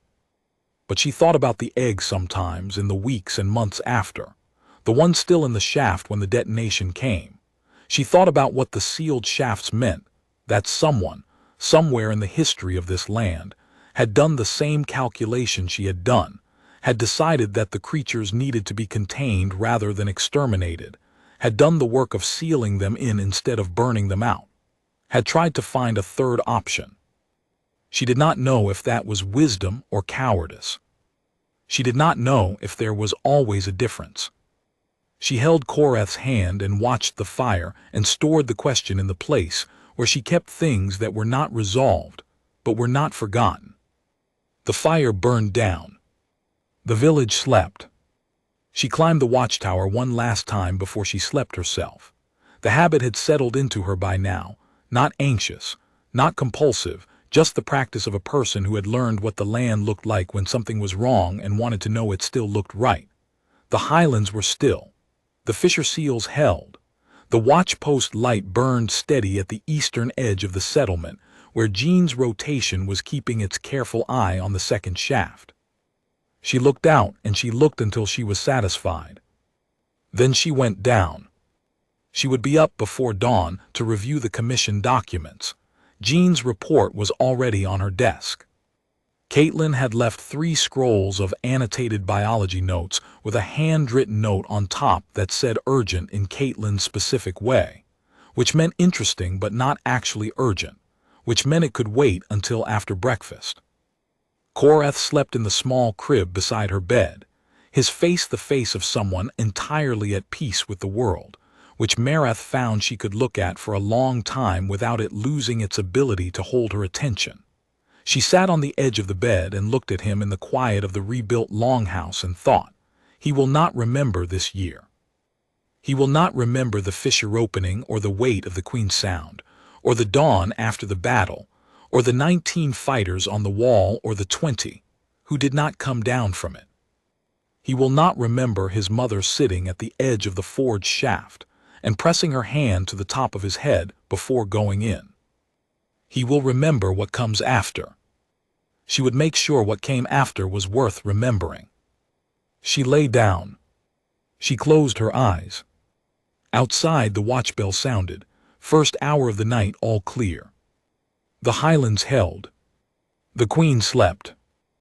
But she thought about the egg sometimes in the weeks and months after, the one still in the shaft when the detonation came. She thought about what the sealed shafts meant, that someone, somewhere in the history of this land, had done the same calculation she had done, had decided that the creatures needed to be contained rather than exterminated, had done the work of sealing them in instead of burning them out, had tried to find a third option. She did not know if that was wisdom or cowardice. She did not know if there was always a difference. She held Koreth's hand and watched the fire and stored the question in the place where she kept things that were not resolved, but were not forgotten. The fire burned down. The village slept. She climbed the watchtower one last time before she slept herself. The habit had settled into her by now, not anxious, not compulsive, just the practice of a person who had learned what the land looked like when something was wrong and wanted to know it still looked right. The highlands were still. The fisher seals held. The watch-post light burned steady at the eastern edge of the settlement, where Jean's rotation was keeping its careful eye on the second shaft. She looked out, and she looked until she was satisfied. Then she went down. She would be up before dawn to review the commission documents. Jean's report was already on her desk. Caitlin had left 3 scrolls of annotated biology notes with a handwritten note on top that said urgent in Caitlin's specific way, which meant interesting but not actually urgent, which meant it could wait until after breakfast. Koreth slept in the small crib beside her bed, his face the face of someone entirely at peace with the world, which Marath found she could look at for a long time without it losing its ability to hold her attention. She sat on the edge of the bed and looked at him in the quiet of the rebuilt longhouse and thought, he will not remember this year. He will not remember the fissure opening or the weight of the Queen's Sound, or the dawn after the battle, or the 19 fighters on the wall or the 20 who did not come down from it. He will not remember his mother sitting at the edge of the forge shaft and pressing her hand to the top of his head before going in. He will remember what comes after. She would make sure what came after was worth remembering. She lay down. She closed her eyes. Outside the watch bell sounded, first hour of the night all clear. The highlands held. The Queen slept.